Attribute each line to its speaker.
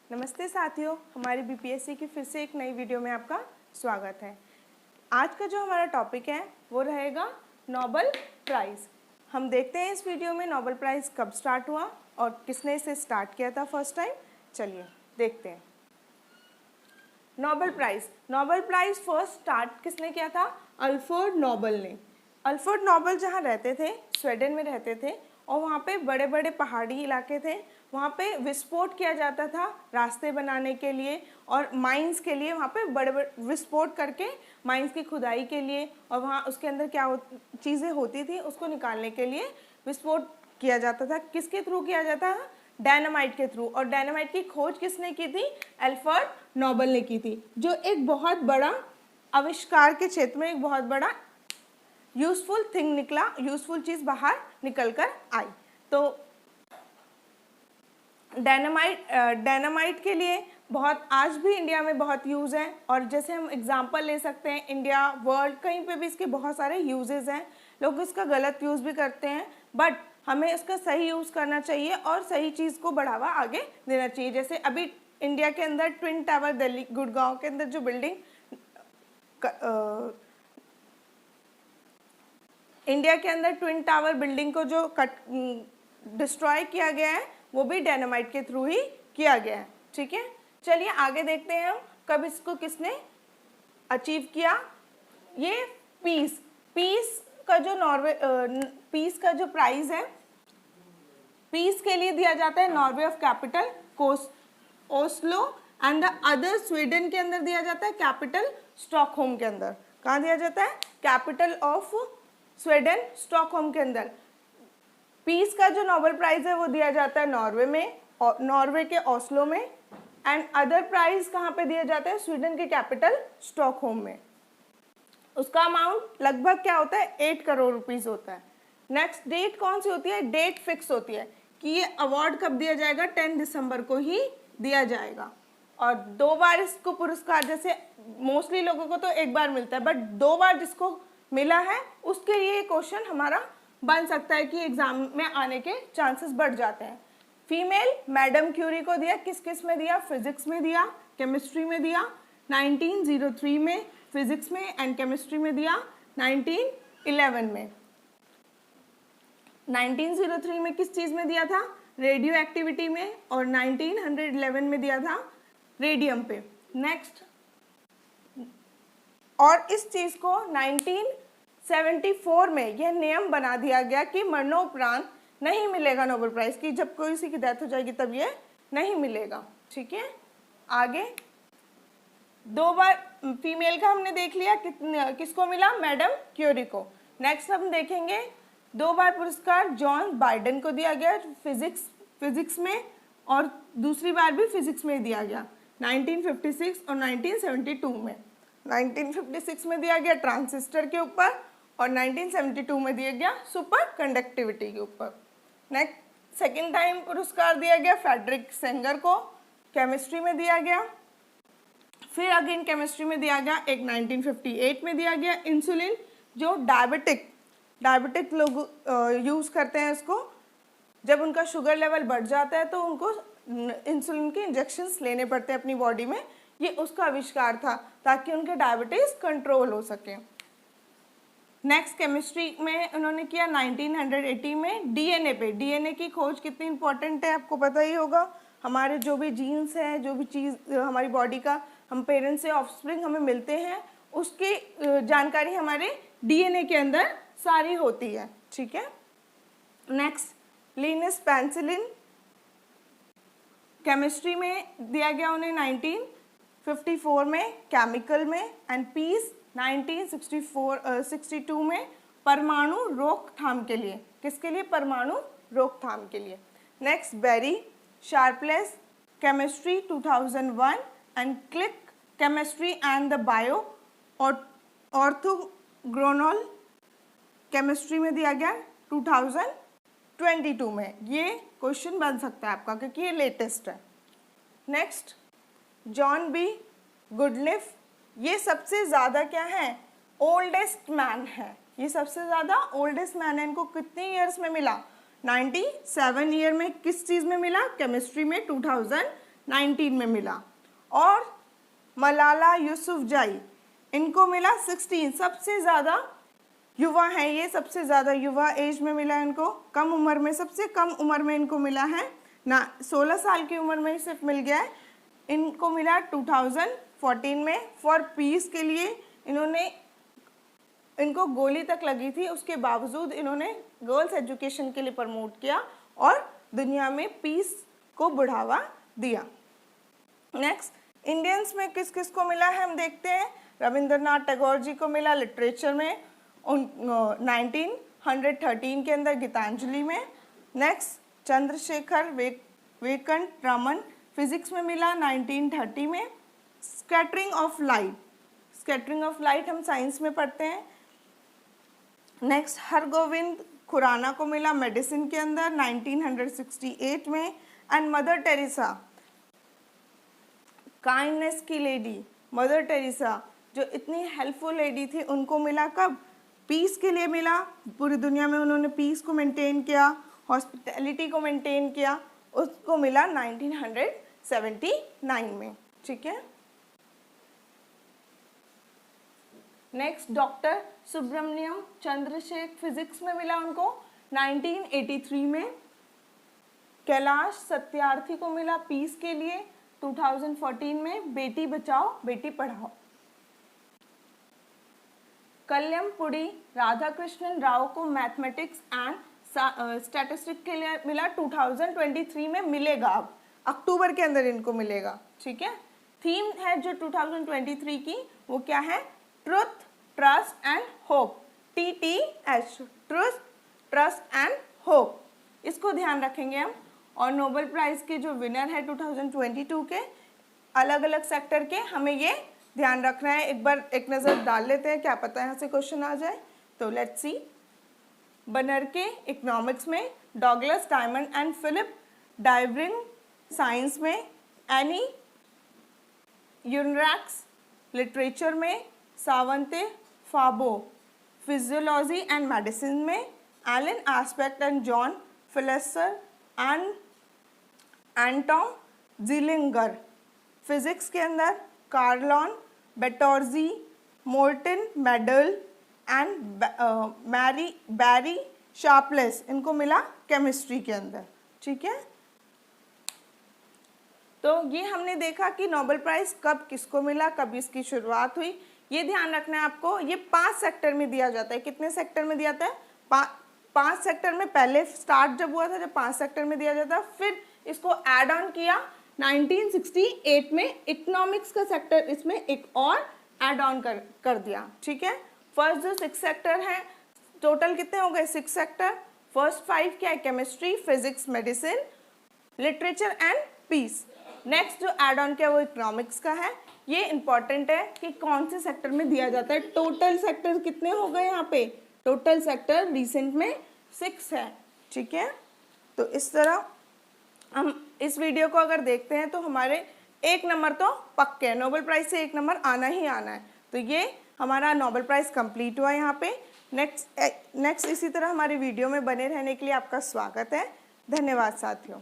Speaker 1: नमस्ते साथियों, हमारी बीपीएससी की फिर से एक नई वीडियो में आपका स्वागत है। आज का जो हमारा टॉपिक है वो रहेगा नोबेल प्राइज़। हम देखते हैं इस वीडियो में नोबेल प्राइज़ कब स्टार्ट हुआ और किसने इसे स्टार्ट किया था फर्स्ट टाइम। चलिए देखते हैं। नोबेल प्राइज़ फर्स्ट स्टार्ट किसने किया था? अल्फ्रेड नोबेल ने। अल्फ्रेड नोबेल जहाँ रहते थे, स्वीडन में रहते थे, और वहाँ पे बड़े बड़े पहाड़ी इलाके थे। वहाँ पे विस्फोट किया जाता था रास्ते बनाने के लिए और माइंस के लिए। वहाँ पे बड़े बड़े विस्फोट करके माइंस की खुदाई के लिए, और वहाँ उसके अंदर क्या चीज़ें होती थी उसको निकालने के लिए विस्फोट किया जाता था। किसके थ्रू किया जाता था? डायनामाइट के थ्रू। और डायनामाइट की खोज किसने की थी? अल्फ्रेड नोबेल ने की थी, जो एक बहुत बड़ा आविष्कार के क्षेत्र में एक बहुत बड़ा यूजफुल थिंग निकला, यूजफुल चीज़ बाहर निकल कर आई। तो डायनामाइट के लिए बहुत आज भी इंडिया में बहुत यूज़ है। और जैसे हम एग्जांपल ले सकते हैं, इंडिया, वर्ल्ड, कहीं पे भी इसके बहुत सारे यूजेस हैं। लोग इसका गलत यूज़ भी करते हैं, बट हमें इसका सही यूज़ करना चाहिए और सही चीज़ को बढ़ावा आगे देना चाहिए। जैसे अभी इंडिया के अंदर ट्विन टावर, दिल्ली गुड़गांव के अंदर जो बिल्डिंग इंडिया के अंदर ट्विन टावर बिल्डिंग को जो डिस्ट्रॉय किया गया है वो भी डायनामाइट के थ्रू ही किया गया है। ठीक है, चलिए आगे देखते हैं हम कब इसको किसने अचीव किया। ये पीस का जो पीस का जो प्राइज है, पीस के लिए दिया जाता है Norway of capital Oslo and the other. Sweden के अंदर दिया जाता है कैपिटल स्टॉकहोम के अंदर। कहाँ दिया जाता है? कैपिटल ऑफ स्वीडन स्टॉकहोम के अंदर। पीस का जो नोबेल प्राइज है वो दिया जाता है नॉर्वे में, नॉर्वे के ओस्लो में। एंड अदर प्राइज कहाँ पे दिया जाता है? स्वीडन के कैपिटल स्टॉकहोम में। उसका अमाउंट लगभग क्या होता है? 8 करोड़ रुपीस होता है। नेक्स्ट डेट कौन सी होती है? डेट फिक्स होती है कि ये अवार्ड कब दिया जाएगा? 10 दिसंबर को ही दिया जाएगा। और 2 बार इसको पुरस्कार, जैसे मोस्टली लोगों को तो 1 बार मिलता है, बट 2 बार जिसको मिला है उसके लिए क्वेश्चन हमारा बन सकता है कि एग्जाम में आने के चांसेस बढ़ जाते हैं। फीमेल मैडम क्यूरी को दिया, किस किस में दिया? फिजिक्स में दिया, केमिस्ट्री में दिया 1903 में, फिजिक्स में एंड केमिस्ट्री में दिया 1911 में। 1903 में किस चीज़ में दिया था? रेडियो एक्टिविटी में। और 1911 में दिया था रेडियम पे। नेक्स्ट, और इस चीज़ को 1974 में यह नियम बना दिया गया कि मरणोपरांत नहीं मिलेगा नोबेल प्राइज़ की। जब कोई किसी की डेथ हो जाएगी तब ये नहीं मिलेगा। ठीक है, आगे 2 बार फीमेल का हमने देख लिया, किसको मिला? मैडम क्यूरी को। नेक्स्ट हम देखेंगे 2 बार पुरस्कार जॉन बाइडेन को दिया गया फिजिक्स में, और दूसरी बार भी फिजिक्स में दिया गया 1956 और 1972 में। 1956 में दिया गया ट्रांजिस्टर के ऊपर और 1972 में दिया गया सुपर कंडक्टिविटी के ऊपर। नेक्स्ट, सेकेंड टाइम पुरस्कार दिया गया फ्रेडरिक सेंगर को, केमिस्ट्री में दिया गया। फिर अगेन केमिस्ट्री में दिया गया एक 1958 में दिया गया इंसुलिन, जो डायबिटिक लोग यूज़ करते हैं इसको। जब उनका शुगर लेवल बढ़ जाता है तो उनको इंसुलिन के इंजेक्शंस लेने पड़ते हैं अपनी बॉडी में। ये उसका आविष्कार था ताकि उनके डायबिटीज़ कंट्रोल हो सके। नेक्स्ट, केमिस्ट्री में उन्होंने किया 1980 में डीएनए पे। डीएनए की खोज कितनी इंपॉर्टेंट है आपको पता ही होगा। हमारे जो भी जीन्स हैं, जो भी चीज़ हमारी बॉडी का हम पेरेंट्स से ऑफस्प्रिंग हमें मिलते हैं, उसकी जानकारी हमारे डीएनए के अंदर सारी होती है। ठीक है, नेक्स्ट, लिनस पेनिसिलिन केमिस्ट्री में दिया गया उन्हें 1954 में केमिकल में। एंड पीस 1962 में परमाणु रोकथाम के लिए। किसके लिए? परमाणु रोकथाम के लिए। Next, Barry Sharpless chemistry 2001 and click chemistry and the bioorthogonal chemistry में दिया गया 2022 में। ये क्वेश्चन बन सकता है आपका क्योंकि ये लेटेस्ट है। नेक्स्ट, जॉन बी गुडलिफ, ये सबसे ज़्यादा क्या है? ओल्डेस्ट मैन है। ये सबसे ज़्यादा ओल्डेस्ट मैन है। इनको कितने ईयर्स में मिला? 97 ईयर में। किस चीज़ में मिला? केमिस्ट्री में 2009 19 में मिला। और मलाला यूसुफजई, इनको मिला 16, सबसे ज़्यादा युवा हैं ये, सबसे ज़्यादा युवा एज में मिला है इनको, कम उम्र में, सबसे कम उम्र में इनको मिला है ना, 16 साल की उम्र में ही सिर्फ मिल गया है। इनको मिला 2014 में फॉर पीस के लिए। इनको गोली तक लगी थी, उसके बावजूद इन्होंने गर्ल्स एजुकेशन के लिए प्रमोट किया और दुनिया में पीस को बढ़ावा दिया। नेक्स्ट, इंडियंस में किस किस को मिला है हम देखते हैं। रविंद्रनाथ टैगोर जी को मिला लिटरेचर में 1913 के अंदर गीतांजलि में। नेक्स्ट, चंद्रशेखर वेंकट रमन फिजिक्स में मिला 1930 में। स्कैटरिंग ऑफ लाइट हम साइंस में पढ़ते हैं। नेक्स्ट, हरगोविंद खुराना को मिला मेडिसिन के अंदर 1968 में। एंड मदर टेरेसा, काइंडनेस की लेडी मदर टेरेसा जो इतनी हेल्पफुल लेडी थी, उनको मिला कब? पीस के लिए मिला। पूरी दुनिया में उन्होंने पीस को मेंटेन किया, हॉस्पिटैलिटी को मेंटेन किया, उसको मिला 1979 में। ठीक है। Next, doctor Subrahmanyan Chandrasekhar physics में मिला उनको 1983 में। कैलाश सत्यार्थी को मिला पीस के लिए 2014 में, बेटी बचाओ बेटी पढ़ाओ। कल्यमपुड़ी राधाकृष्णन राव को मैथमेटिक्स एंड स्टैटिस्टिक्स के लिए मिला 2023 में, मिलेगा अब अक्टूबर के अंदर इनको मिलेगा। ठीक है। थीम है जो 2023 की, वो क्या है? Truth, trust and hope, TTH, truth, trust and hope. इसको ध्यान रखेंगे हम। और नोबेल प्राइज के जो विनर है 2022 के, अलग अलग सेक्टर के, हमें ये ध्यान रखना है। एक बार एक नज़र डाल लेते हैं, क्या पता यहाँ से क्वेश्चन आ जाए। तो लेट्स सी। बनरके इकोनॉमिक्स में, Douglas Diamond and Philip Dybvig science में, एनी यूनरैक्स लिटरेचर में, Svante Paabo physiology and medicine में, Alain Aspect and John Clauser and Anton Zeilinger physics के अंदर, Carolyn Bertozzi, Morten Meldal and Barry Sharpless, इनको मिला chemistry के अंदर। ठीक है। तो ये हमने देखा कि नोबेल प्राइज कब किसको मिला, कब इसकी शुरुआत हुई। ये ध्यान रखना है आपको। ये 5 सेक्टर में दिया जाता है। कितने सेक्टर में दिया जाता है? 5 सेक्टर में। पहले स्टार्ट जब हुआ था, जब 5 सेक्टर में दिया जाता, फिर इसको ऐड ऑन किया 1968 में, इकोनॉमिक्स का सेक्टर इसमें एक और ऐड ऑन कर दिया। ठीक है। फर्स्ट जो 6 सेक्टर हैं, टोटल कितने हो गए? 6 सेक्टर। फर्स्ट 5 क्या है? Chemistry, physics, medicine, literature and peace. Next जो ऐड ऑन किया वो इकोनॉमिक्स का है। ये इंपॉर्टेंट है कि कौन से सेक्टर में दिया जाता है। टोटल सेक्टर कितने हो गए यहाँ पे? टोटल सेक्टर रिसेंट में 6 है। ठीक है। तो इस तरह हम इस वीडियो को अगर देखते हैं तो हमारे 1 नंबर तो पक्के हैं। नोबेल प्राइज से 1 नंबर आना ही आना है। तो ये हमारा नोबेल प्राइज कंप्लीट हुआ यहाँ पे। नेक्स्ट इसी तरह हमारी वीडियो में बने रहने के लिए आपका स्वागत है। धन्यवाद साथियों।